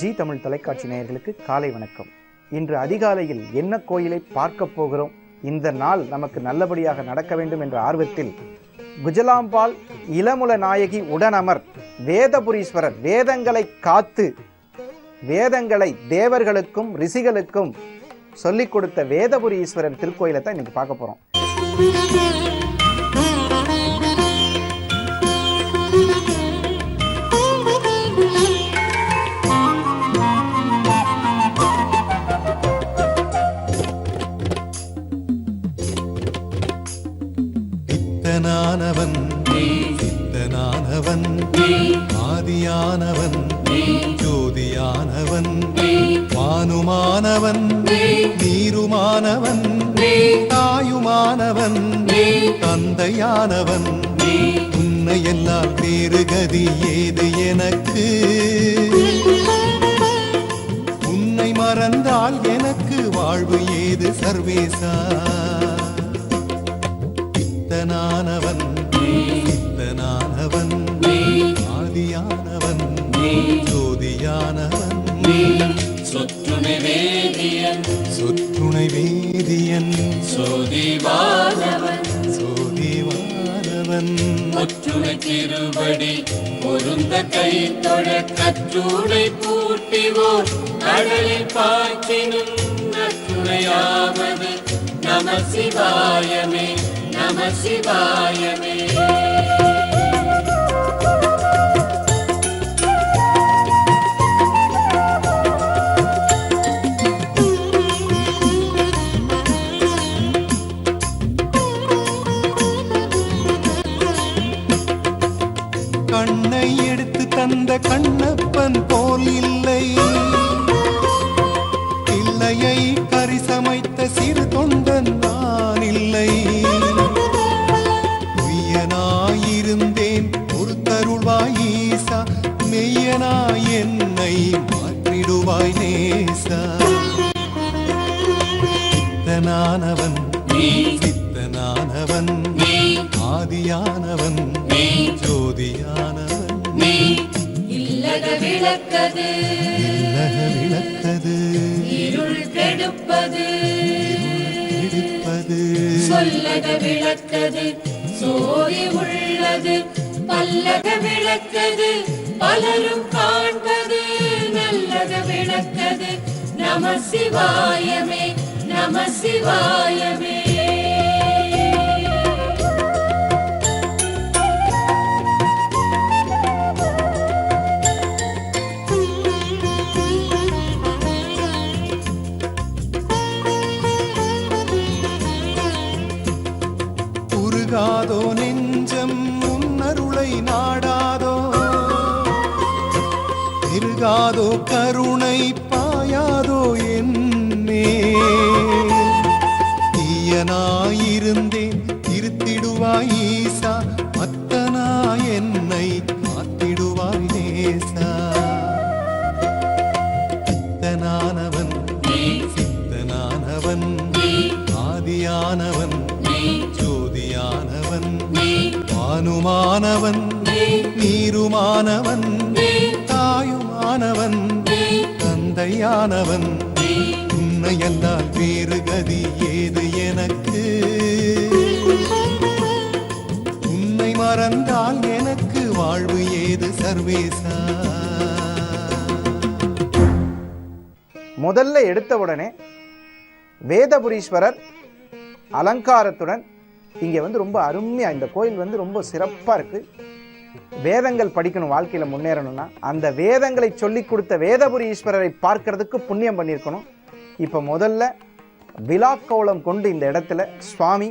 G Tamil தொலைக்காட்சி நேயர்களுக்கு காலை வணக்கம். இன்று அதிகாலையில் என்ன கோயிலை பார்க்க போகிறோம், இந்த நாள் நமக்கு நல்லபடியாக நடக்க வேண்டும் என்ற ஆர்வத்தில் குஜலாம்பாள் இளமுல நாயகி உடனமர் வேதபுரீஸ்வரர் வேதங்களை காத்து வேதங்களை தேவர்களுக்கும் ரிஷிகளுக்கும் சொல்லிக் கொடுத்த வேதபுரீஸ்வரர் திருக்கோயிலை தான் இன்னைக்கு பார்க்க போறோம். சித்தனானவன் சித்தனானவன் ஆதியானவன் ஜோதியானவன் வானுமானவன் நீருமானவன் தாயுமானவன் தந்தையானவன் உன்னை எல்லாம் வேறு கதி ஏது எனக்கு, உன்னை மறந்தால் எனக்கு வாழ்வு ஏது சர்வேசா. சித்தனானவன் சித்தனானவன் ஆதியானவன் ஜோதியானவன் சொற்றுணை வேதியன் சொற்றுணை வேதியன் சோதிவானவன் சோதிவானவன் ஒற்றுணை திருவடி பொருந்த கை தொழ கற்றுணை பூட்டிவோர் கடலில் பாய்ச்சினும் நற்றுணையாவது நம சிவாயமே நம சிவாயமே. கண்ணை எடுத்து தந்த கண்ணப்பன் போல் இல்லை, பிள்ளையை கரிசமைத்த சிறு தொண்டன் நான் இல்லை. உய்யனாயிருந்தேன் பொறுத்தருள்வாய் ஈசா, மெய்யனாய் என்னை மாற்றிடுவாய் நேசா. சித்தனானவன் சித்தனானவன் ஆதியானவன் ஜோதியானவன் இல்லக விளக்கது இல்லக விளக்கது இருள் கெடுப்பது எடுப்பது சொல்லக விளக்கது சோதி உள்ளது பல்லக விளக்கது பலரும் காண்பது நல்லக விளக்கது நம சிவாயமே நம சிவாயமே. உருகாதோ நெஞ்சம் உன்னருளை நாடாதோ, இருகாதோ கருணை பாயாதோ என்னே. தீயனாயிருந்தேன் திருத்திடுவாய் ஈசா, மத்தனாய் என்னை காத்திடுவாய் நேசா. சித்தனானவன் சித்தனானவன் ஆதியானவன் ஜோதியானவன் வானுமானவன் நீருமானவன் தாயுமானவன் தந்தையானவன் உன்னையெல்லாம் வேறு கதி ஏது எனக்கு, உன்னை மறந்தால் எனக்கு வாழ்வு ஏது சர்வேசா. முதல்ல எடுத்த உடனே வேதபுரீஸ்வரர் அலங்காரத்துடன் இங்கே ரொம்ப அருமையா இந்த கோயில் ரொம்ப சிறப்பா இருக்கு. வேதங்கள் படிக்கணும், வாழ்க்கையில முன்னேறணும்னா அந்த வேதங்களை சொல்லி கொடுத்த வேதபுரீஸ்வரரை பார்க்கறதுக்கு புண்ணியம் பண்ணியிருக்கணும். இப்ப முதல்ல விழாக்கோலம் கொண்டு இந்த இடத்துல சுவாமி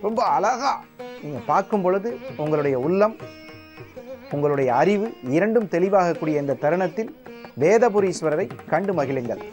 ரொம்ப அழகா நீங்க பார்க்கும் பொழுது உங்களுடைய உள்ளம் உங்களுடைய அறிவு இரண்டும் தெளிவாகக்கூடிய இந்த தருணத்தில் வேதபுரீஸ்வரரை கண்டு மகிழுங்கள்.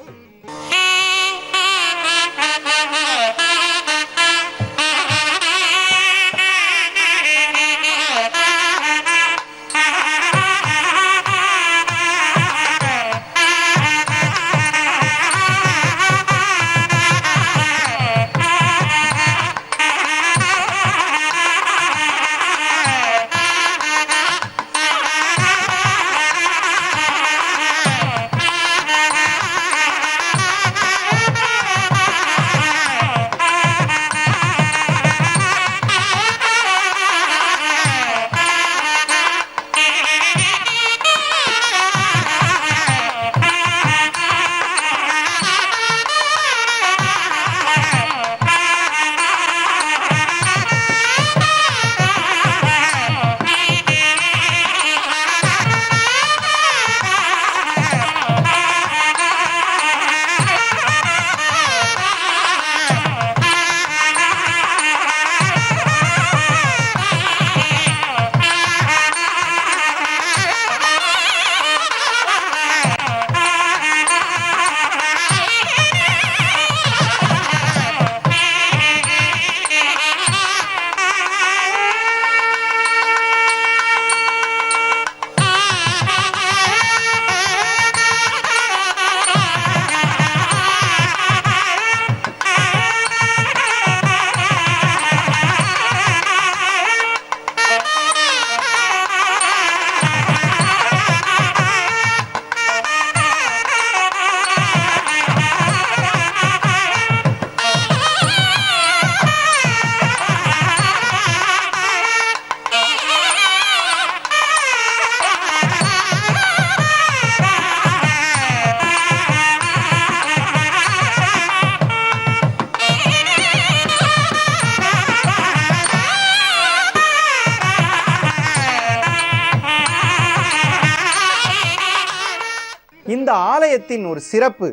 இந்த ஆலயத்தின் ஒரு சிறப்பு,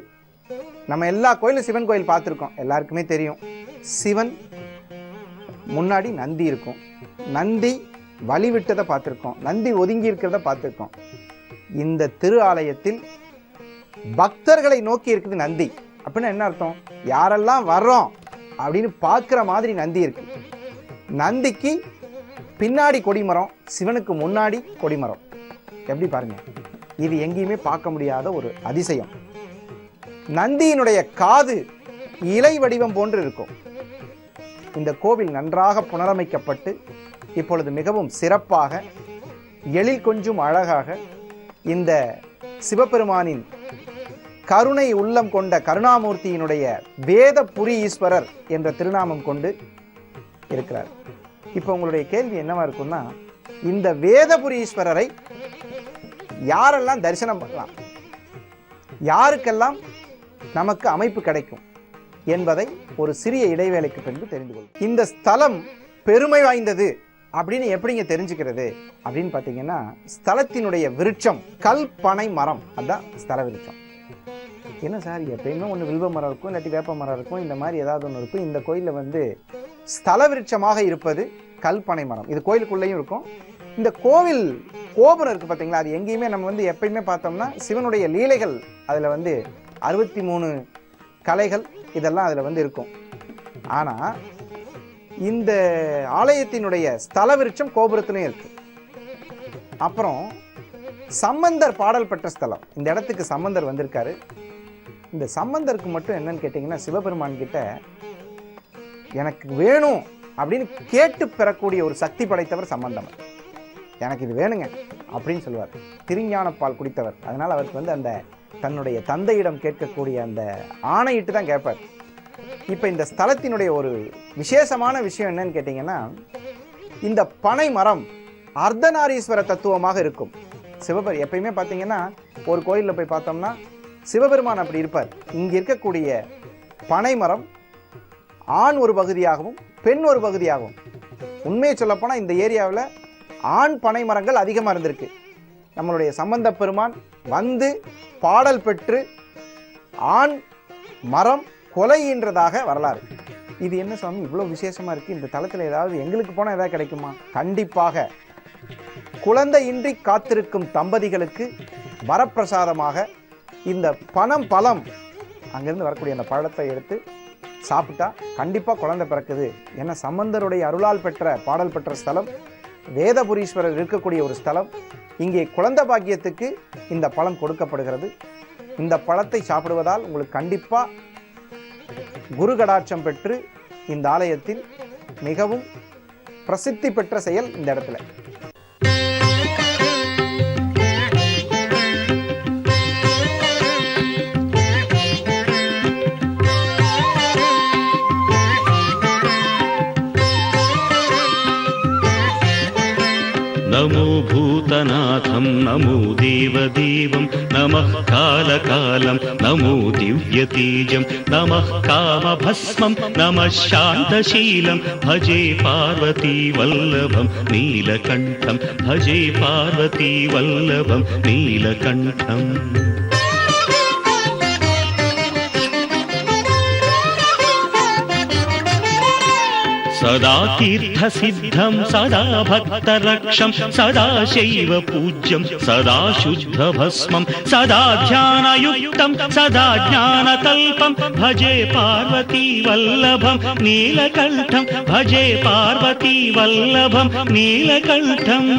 நம்ம எல்லா கோயிலும் சிவன் கோயில் பார்த்துருக்கோம், எல்லாருக்குமே தெரியும். சிவன் முன்னாடி நந்தி இருக்கும், நந்தி வழி விட்டதை பார்த்துருக்கோம், நந்தி ஒதுங்கி இருக்கிறத பார்த்துருக்கோம். இந்த திரு ஆலயத்தில் பக்தர்களை நோக்கி இருக்குது நந்தி. அப்படின்னா என்ன அர்த்தம்? யாரெல்லாம் வர்றோம் அப்படின்னு பார்க்குற மாதிரி நந்தி இருக்கு. நந்திக்கு பின்னாடி கொடிமரம், சிவனுக்கு முன்னாடி கொடிமரம். எப்படி பாருங்க, இது எங்கேயுமே பார்க்க முடியாத ஒரு அதிசயம். நந்தியினுடைய காது இலை வடிவம் போன்று இருக்கும். இந்த கோவில் நன்றாக புனரமைக்கப்பட்டு இப்பொழுது மிகவும் சிறப்பாக எழில் கொஞ்சம் அழகாக இந்த சிவபெருமானின் கருணை உள்ளம் கொண்ட கருணாமூர்த்தியினுடைய வேதபுரி ஈஸ்வரர் என்ற திருநாமம் கொண்டு இருக்கிறார். இப்போ உங்களுடைய கேள்வி என்னவா இருக்கும்னா, இந்த வேதபுரி ஈஸ்வரரை யாரெல்லாம் தரிசனம் பண்ணலாம், யாருக்கெல்லாம் நமக்கு அமைப்பு கிடைக்கும் என்பதை ஒரு சிறிய இடைவேளைக்கு பின்பு தெரிந்து கொள்ளும். இந்த ஸ்தலம் பெருமை வாய்ந்தது அப்படின்னு எப்படிங்க தெரிஞ்சுக்கிறது அப்படின்னு பார்த்தீங்கன்னா, ஸ்தலத்தினுடைய விருட்சம் கல்பனை மரம், அதுதான் ஸ்தல விருட்சம். என்ன சார், எப்பயுமே ஒன்று வில்வ மரம் இருக்கும், இல்லாட்டி வேப்ப மரம் இருக்கும், இந்த மாதிரி ஏதாவது ஒன்று இருக்கும். இந்த கோயிலில் வந்து ஸ்தல விருட்சமாக இருப்பது கல்பனை மரம். இது கோயிலுக்குள்ளேயும் இருக்கும். இந்த கோவில் கோபுரம் இருக்குது பார்த்தீங்களா, அது எங்கேயுமே நம்ம வந்து எப்பயுமே பார்த்தோம்னா சிவனுடைய லீலைகள் அதில் வந்து 63 கலைகள் இதெல்லாம் அதில் வந்து இருக்கும். ஆனால் இந்த ஆலயத்தினுடைய ஸ்தல விருட்சம் கோபுரத்துலையும் இருக்கு. அப்புறம் சம்பந்தர் பாடல் பெற்ற ஸ்தலம். இந்த இடத்துக்கு சம்பந்தர் வந்திருக்காரு. இந்த சம்பந்தருக்கு மட்டும் என்னன்னு கேட்டிங்கன்னா, சிவபெருமான் கிட்ட எனக்கு வேணும் அப்படின்னு கேட்டு பெறக்கூடிய ஒரு சக்தி படைத்தவர் சம்பந்தம். எனக்கு இது வேணுங்க அப்படின்னு சொல்லுவார். திருஞான பால் குடித்தவர். அதனால் அவருக்கு வந்து அந்த தன்னுடைய தந்தையிடம் கேட்கக்கூடிய அந்த ஆணையிட்டு தான் கேட்பார். இப்போ இந்த ஸ்தலத்தினுடைய ஒரு விசேஷமான விஷயம் என்னன்னு கேட்டிங்கன்னா, இந்த பனை மரம் அர்த்தநாரீஸ்வர தத்துவமாக இருக்கும். எப்பயுமே பார்த்தீங்கன்னா ஒரு கோயிலில் போய் பார்த்தோம்னா சிவபெருமான் அப்படி இருப்பார். இங்கே இருக்கக்கூடிய பனை மரம் ஆண் ஒரு பகுதியாகவும் பெண் ஒரு பகுதியாகவும். உண்மையை சொல்லப்போனால் இந்த ஏரியாவில் ஆண் பனை மரங்கள் அதிகமாக இருந்திருக்கு. நம்மளுடைய சம்பந்த பெருமான் வந்து பாடல் பெற்று ஆண் மரம் கொலையின்றதாக வரலாறு. இது என்ன சுவாமி இவ்வளோ விசேஷமாக இருக்குது, இந்த தளத்தில் ஏதாவது எங்களுக்கு போனால் ஏதாவது கிடைக்குமா? கண்டிப்பாக குழந்தையின்றி காத்திருக்கும் தம்பதிகளுக்கு வரப்பிரசாதமாக இந்த பழம் அங்கேருந்து வரக்கூடிய அந்த பழத்தை எடுத்து சாப்பிட்டா கண்டிப்பாக குழந்தை பிறக்குது. ஏன்னா சம்பந்தருடைய அருளால் பெற்ற பாடல் பெற்ற ஸ்தலம், வேதபுரீஸ்வரர் இருக்கக்கூடிய ஒரு ஸ்தலம். இங்கே குழந்தை பாக்கியத்துக்கு இந்த பழம் கொடுக்கப்படுகிறது. இந்த பழத்தை சாப்பிடுவதால் உங்களுக்கு கண்டிப்பாக குரு கடாட்சம் பெற்று இந்த ஆலயத்தில் மிகவும் பிரசித்தி பெற்ற செயல் இந்த இடத்துல. नमो भूतनाथं नमो देवदेवं नमः कालकालं नमो दिव्यतेजं नमः कामभस्मं नमः शान्तशीलं भजे पार्वती वल्लभं नीलकण्ठं भजे पार्वती वल्लभं नीलकण्ठम् सदा तीर्थसिद्धं सदा भक्तरक्षं सदा शैव पूज्यं सदा शुद्धभस्मं सदा ध्यानयुक्तं सदा ज्ञानकल्पं भजे पार्वती वल्लभं नीलकण्ठं भजे पार्वती वल्लभं नीलकण्ठम्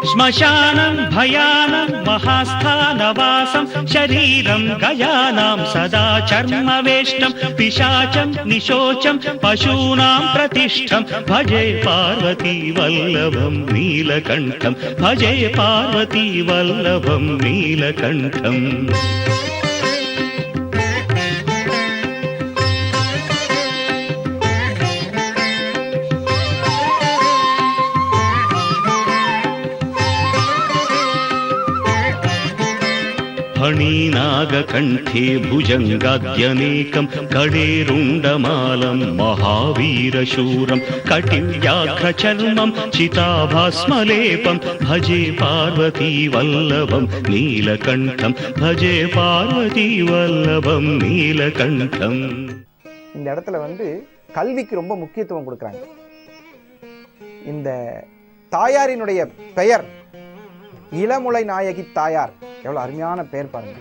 श्मशानं भयानं महास्थानवासं शरीरं गयानां सदा चर्मवेष्टं पिशाचं निशोचं पशूनां प्रतिष्ठं भजे पार्वती वल्लभं नीलकण्ठं भजे पार्वती वल्लभं नीलकण्ठम् फणीनागकण्ठे भुजङ्गाद्यनेकं कडेरुण्डमालं महावीरशूरं कटिव्याघ्रचर्मं चिताभास्मलेपं भजे पार्वतीवल्लभं नीलकण्ठं भजे पार्वतीवल्लभं नीलकण्ठम्. இந்த இடத்துல வந்து கல்விக்கு ரொம்ப முக்கியத்துவம் கொடுக்குறாங்க. இந்த தாயாரினுடைய பெயர் இளமுலை நாயகி தாயார். எவ்வளவு அருமையான பெயர் பாருங்க.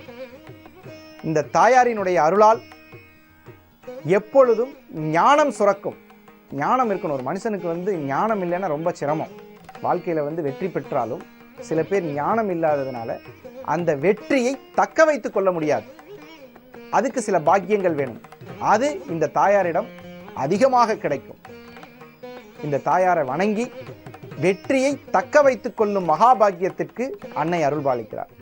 இந்த தாயாரினுடைய அருளால் எப்பொழுதும் ஞானம் சுரக்கும். ஞானம் இருக்கணும். ஒரு மனுஷனுக்கு வந்து ஞானம் இல்லைன்னா ரொம்ப சிரமம். வாழ்க்கையில வந்து வெற்றி பெற்றாலும் சில பேர் ஞானம் இல்லாததுனால அந்த வெற்றியை தக்க வைத்துக் கொள்ள முடியாது. அதுக்கு சில பாக்கியங்கள் வேணும். அது இந்த தாயாரிடம் அதிகமாக கிடைக்கும். இந்த தாயாரை வணங்கி வெற்றியை தக்க வைத்துக் கொள்ளும் மகாபாகியத்திற்கு அன்னை அருள்பாலிக்கிறார்.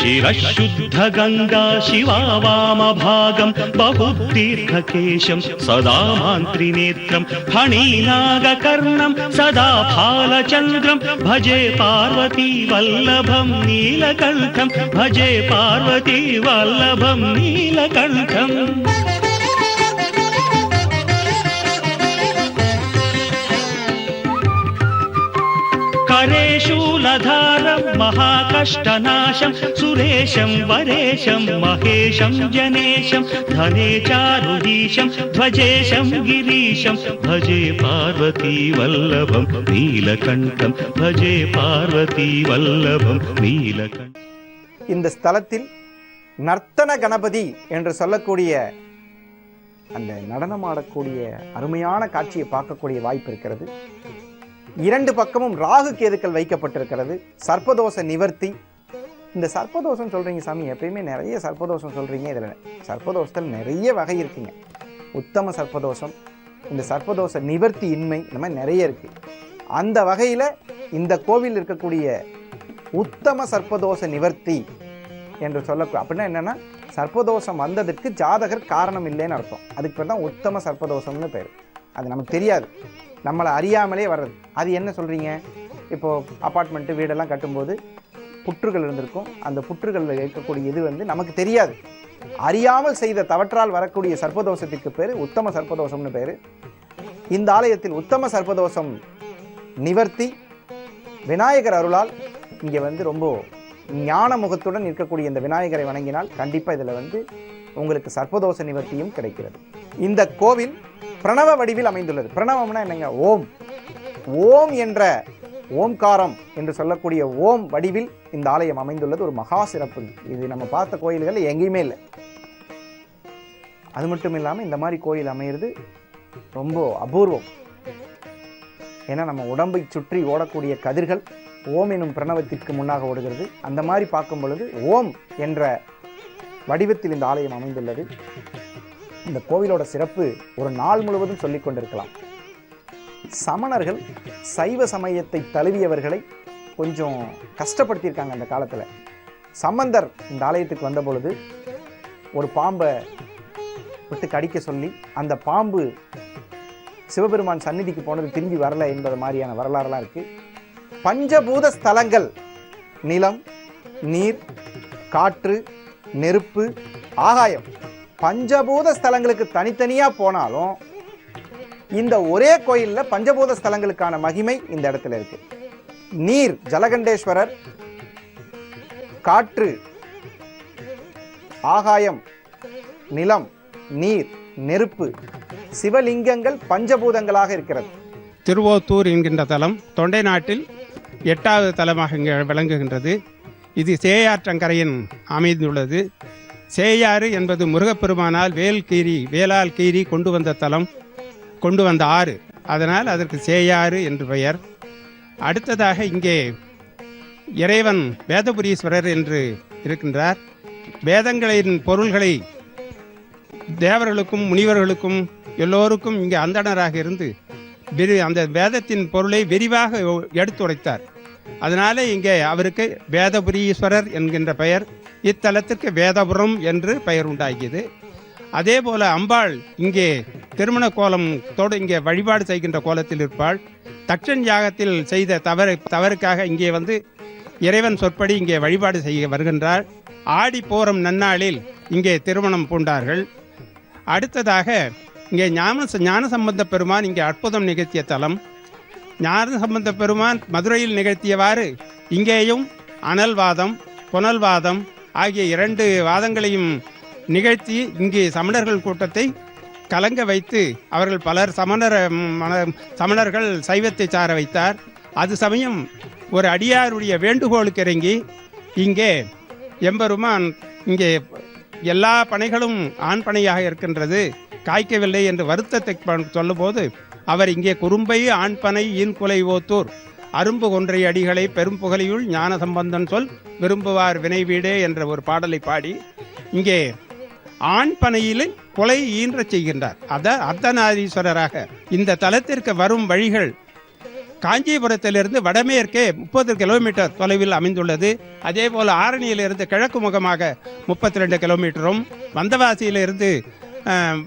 शिरशुद्ध गंगा शिवा वामभागं बहुतीर्थकेशं सदा मान्त्रिनेत्रं फणीनागकर्णं सदा फालचन्द्रं भजे पार्वती वल्लभं नीलकण्ठं भजे पार्वती वल्लभं नीलकण्ठम्. करेशूलधारं महाकष्टनाशं सुरेशं वरेशं महेशं जनेशं धने चारुधीशं ध्वजेशं गिरीशं भजे पार्वती वल्लभं नीलकण्ठं भजे पार्वती वल्लभं नीलकण्ठं. இந்த ஸ்தலத்தில் நர்த்தன கணபதி என்று சொல்லக்கூடிய அந்த நடனமாடக்கூடிய அருமையான காட்சியை பார்க்கக்கூடிய வாய்ப்பு இருக்கிறது. இரண்டு பக்கமும் ராகு கேதுக்கள் வைக்கப்பட்டிருக்கிறது. சர்ப்பதோஷ நிவர்த்தி. இந்த சர்ப்பதோஷம் சொல்றீங்க சாமி, எப்பயுமே நிறைய சர்ப்பதோஷம் சொல்றீங்க. இதுல சர்ப்பதோஷத்தில் நிறைய வகை இருக்குங்க. உத்தம சர்ப்பதோஷம், இந்த சர்ப்பதோஷ நிவர்த்தி இன்மை, இந்த மாதிரி நிறைய இருக்கு. அந்த வகையில இந்த கோவில் இருக்கக்கூடிய உத்தம சர்ப்பதோஷ நிவர்த்தி என்று சொல்லக்கூடிய அப்படின்னா என்னன்னா, சர்ப்பதோஷம் வந்ததுக்கு ஜாதகர் காரணம் இல்லைன்னு அர்த்தம். அதுக்கு பேர் தான் உத்தம சர்ப்பதோஷம்னு பேர். அது நமக்கு தெரியாது, நம்மளை அறியாமலே வர்றது. அது என்ன சொல்கிறீங்க? இப்போது அப்பார்ட்மெண்ட்டு வீடெல்லாம் கட்டும்போது புற்றுகள் இருந்திருக்கும். அந்த புற்றுகளில் இருக்கக்கூடிய இது வந்து நமக்கு தெரியாது. அறியாமல் செய்த தவற்றால் வரக்கூடிய சர்ப்பதோஷத்துக்கு பேர் உத்தம சர்ப்பதோஷம்னு பேர். இந்த ஆலயத்தில் உத்தம சர்ப்பதோஷம் நிவர்த்தி விநாயகர் அருளால் இங்கே வந்து ரொம்ப ஞான முகத்துடன் இருக்கக்கூடிய இந்த விநாயகரை வணங்கினால் கண்டிப்பாக இதில் வந்து உங்களுக்கு சர்ப்பதோஷ நிவர்த்தியும் கிடைக்கிறது. இந்த கோவில் பிரணவ வடிவில் அமைந்துள்ளது. பிரணவம்னா என்னங்க? ஓம். ஓம் என்ற ஓம்காரம் என்று சொல்லக்கூடிய ஓம் வடிவில் இந்த ஆலயம் அமைந்துள்ளது. ஒரு மகா சிறப்பு. இது நம்ம பார்த்த கோயில்கள் எங்கேயுமே இல்லை. அது மட்டும் இல்லாமல் இந்த மாதிரி கோயில் அமைகிறது ரொம்ப அபூர்வம். ஏன்னா நம்ம உடம்பை சுற்றி ஓடக்கூடிய கதிர்கள் ஓம் எனும் பிரணவத்திற்கு முன்னாக ஓடுகிறது. அந்த மாதிரி பார்க்கும் பொழுது ஓம் என்ற வடிவத்தில் இந்த ஆலயம் அமைந்துள்ளது. இந்த கோவிலோட சிறப்பு ஒரு நாள் முழுவதும் சொல்லிக் கொண்டிருக்கலாம். சமணர்கள் சைவ சமயத்தை தழுவியவர்களை கொஞ்சம் கஷ்டப்படுத்தியிருக்காங்க அந்த காலத்தில். சம்பந்தர் இந்த ஆலயத்துக்கு வந்த பொழுது ஒரு பாம்பை விட்டு கடிக்க சொல்லி அந்த பாம்பு சிவபெருமான் சந்நிதிக்கு போனது திரும்பி வரல என்பது மாதிரியான வரலாறுலாம் இருக்கு. பஞ்சபூத ஸ்தலங்கள் நிலம், நீர், காற்று, நெருப்பு, ஆகாயம், பஞ்சபூத ஸ்தலங்களுக்கு தனித்தனியா போனாலும் இந்த ஒரே கோயில்ல பஞ்சபூத ஸ்தலங்களுக்கான மகிமை இந்த இடத்துல இருக்கு. நீர் ஜலகண்டேஸ்வரர், காற்று, ஆகாயம், நிலம், நீர், நெருப்பு, சிவலிங்கங்கள் பஞ்சபூதங்களாக இருக்கிறது. திருவோத்தூர் என்கின்ற தலம் தொண்டை நாட்டில் 8வது தலமாக இங்கே விளங்குகின்றது. இது சேயாற்றங்கரையின் அமைந்துள்ளது. சேயாறு என்பது முருகப்பெருமானால் வேலால் கீறி கொண்டு வந்த ஆறு. அதனால் அதற்கு சேயாறு என்று பெயர். அடுத்ததாக இங்கே இறைவன் வேதபுரீஸ்வரர் என்று இருக்கின்றார். வேதங்களின் பொருள்களை தேவர்களுக்கும் முனிவர்களுக்கும் எல்லோருக்கும் இங்கே அந்தணராக இருந்து அந்த வேதத்தின் பொருளை விரிவாக எடுத்துரைத்தார். அதனால இங்கே அவருக்கு வேதபுரீஸ்வரர் என்கின்ற பெயர். இத்தலத்திற்கு வேதபுரம் என்று பெயர் உண்டாகியது. அதே போல அம்பாள் இங்கே திருமண கோலத்தோடு இங்கே வழிபாடு செய்கின்ற கோலத்தில் இருப்பாள். தட்சன் யாகத்தில் செய்த தவறுக்காக இங்கே வந்து இறைவன் சொற்படி இங்கே வழிபாடு செய்ய வருகின்றார். ஆடி போரம் நன்னாளில் இங்கே திருமணம் பூண்டார்கள். அடுத்ததாக இங்கே ஞானசம்பந்த பெருமான் இங்கே அற்புதம் நிகழ்த்திய தலம். ஞானசம்பந்த பெருமான் மதுரையில் நிகழ்த்தியவாறு இங்கேயும் அனல்வாதம் புனல்வாதம் ஆகிய 2 வாதங்களையும் நிகழ்த்தி இங்கே சமணர்கள் கூட்டத்தை கலங்க வைத்து அவர்கள் பலர் சமணர்கள் சைவத்தை சார வைத்தார். அது சமயம் ஒரு அடியாருடைய வேண்டுகோளுக்கு இறங்கி இங்கே எம்பெருமான் இங்கே எல்லா பனைகளும் ஆண் பனையாக இருக்கின்றது, காய்க்கவில்லை என்று வருத்தத்தை சொல்லும்போது அவர் இங்கே குறும்பை ஆண்பனை ஈன்குலை ஓத்தூர் அரும்பு கொன்றை அடிகளை பெரும் புகழியுள் ஞான சம்பந்தன் சொல் விரும்புவார் வினைவீடே என்ற ஒரு பாடலை பாடி இங்கே ஆண் பனையில் கொலை ஈன்ற செய்கின்றார். அர்த்தநாரீஸ்வரராக இந்த தலத்திற்கு வரும் வழிகள் காஞ்சிபுரத்திலிருந்து வடமேற்கே 30 கிலோமீட்டர் தொலைவில் அமைந்துள்ளது. அதே போல ஆரணியிலிருந்து கிழக்கு முகமாக 32 கிலோமீட்டரும், வந்தவாசியிலிருந்து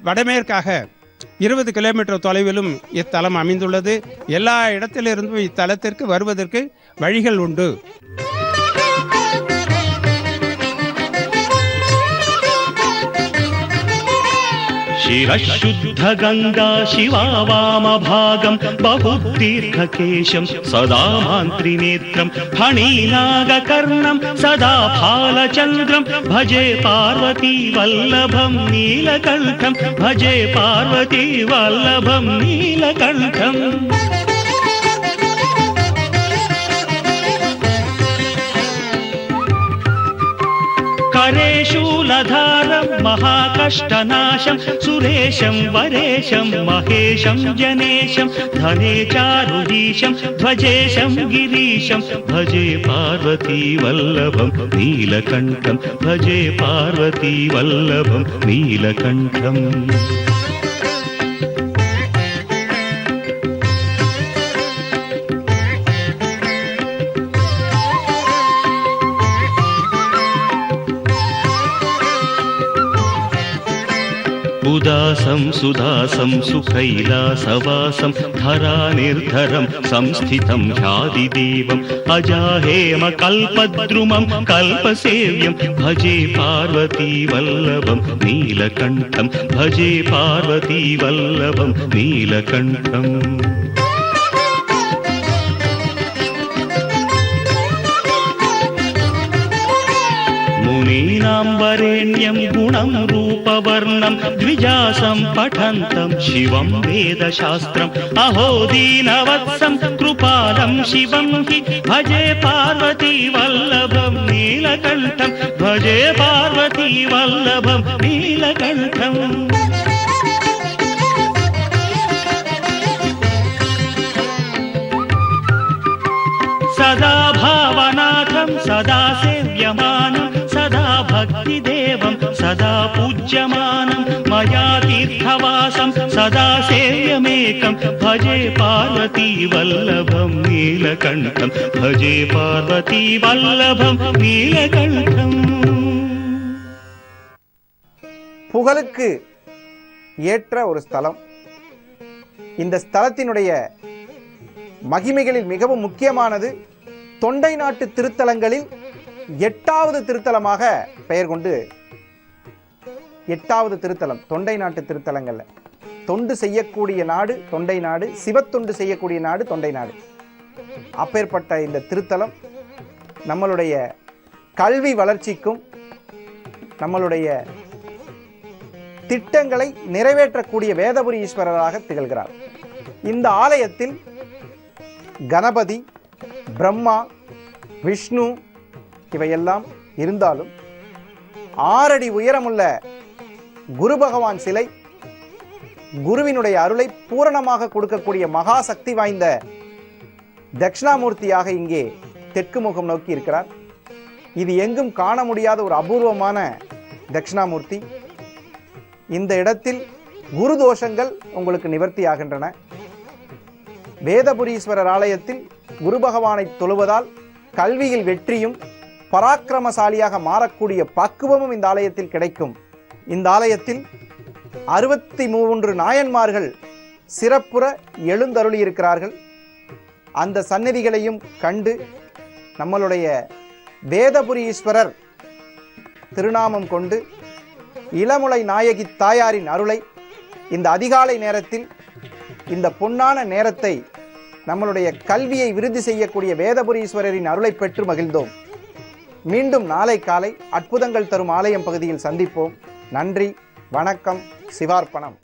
வடமேற்காக 20 கிலோமீட்டர் தொலைவிலும் இத்தலம் அமைந்துள்ளது. எல்லா இடத்திலிருந்தும் இத்தலத்திற்கு வருவதற்கு வழிகள் உண்டு. शिरशुद्ध गंगा शिवा वामभागं बहुतीर्थकेशं सदा मान्त्रिनेत्रं फणीनागकर्णं सदा फालचन्द्रं भजे पार्वती वल्लभं नीलकण्ठं भजे पार्वती वल्लभं नीलकण्ठम् करेशूलधारं महाकष्टनाशं सुरेशं वरेशं महेशं जनेशं धने चारुधीशं ध्वजेशं गिरीशं भजे पार्वती वल्लभं नीलकण्ठं भजे पार्वती वल्लभं नीलकण्ठम् उदासं सुदासं सुकैलासवासं धरानिर्धरं संस्थितं ह्यादिदेवम् अजाहेमकल्पद्रुमं कल्पसेव्यं भजे पार्वती वल्लभं नीलकण्ठं भजे पार्वती वल्लभं नीलकण्ठम् मुनीनां वरेण्यं गुणं रूपवर्णं द्विजासं पठन्तं शिवं वेदशास्त्रम् अहो दीनवत्सं कृपालं शिवं हि भजे पार्वती वल्लभं नीलकण्ठं भजे पार्वती वल्लभं नीलकण्ठम् सदा भावनाथं सदा सेव्यमानं सदा भक्तिदेवं सदा पूज्यमानं मया तीर्थवासं सदा सेव्यमेकं भजे पार्वती वल्लभं नीलकण्ठं भजे पार्वती वल्लभं नीलकण्ठम् புகழுக்கு ஏற்ற ஒரு ஸ்தலம். இந்த ஸ்தலத்தினுடைய மகிமைகளில் மிகவும் முக்கியமானது தொண்டை நாட்டு திருத்தலங்களில் 8வது திருத்தலமாக பெயர் கொண்டு 8வது திருத்தலம் தொண்டை நாட்டு திருத்தலங்கள்ல தொண்டு செய்யக்கூடிய நாடு தொண்டை நாடு, சிவத்தொண்டு செய்யக்கூடிய நாடு தொண்டை நாடு. அப்பேற்பட்ட இந்த திருத்தலம் நம்மளுடைய கல்வி வளர்ச்சிக்கும் நம்மளுடைய திட்டங்களை நிறைவேற்றக்கூடிய வேதபுரி ஈஸ்வரராக திகழ்கிறார். இந்த ஆலயத்தில் கணபதி, பிரம்மா, விஷ்ணு இவையெல்லாம் இருந்தாலும் 6 அடி உயரமுள்ள குரு பகவான் சிலை குருவினுடைய அருளை பூரணமாக கொடுக்கக்கூடிய மகா சக்தி வாய்ந்த தட்சிணாமூர்த்தியாக இங்கே தெற்கு முகம் நோக்கி இருக்கிறார். இது எங்கும் காண முடியாத ஒரு அபூர்வமான தட்சிணாமூர்த்தி. இந்த இடத்தில் குரு தோஷங்கள் உங்களுக்கு நிவர்த்தி ஆகின்றன. வேதபுரீஸ்வரர் ஆலயத்தில் குரு பகவானை தொழுவதால் கல்வியில் வெற்றியும் பராக்கிரமசாலியாக மாறக்கூடிய பக்குவமும் இந்த ஆலயத்தில் கிடைக்கும். இந்த ஆலயத்தில் 63 நாயன்மார்கள் சிறப்புற எழுந்தருளி இருக்கிறார்கள். அந்த சந்நிதிகளையும் கண்டு நம்மளுடைய வேதபுரீஸ்வரர் திருநாமம் கொண்டு இளமுலை நாயகி தாயாரின் அருளை இந்த அதிகாலை நேரத்தில், இந்த பொன்னான நேரத்தை நம்மளுடைய கல்வியை விருத்தி செய்யக்கூடிய வேதபுரீஸ்வரரின் அருளை பெற்று மகிழ்ந்தோம். மீண்டும் நாளை காலை அற்புதங்கள் தரும் ஆலயம் பகுதியில் சந்திப்போம். நன்றி, வணக்கம், சிவார்ப்பணம்.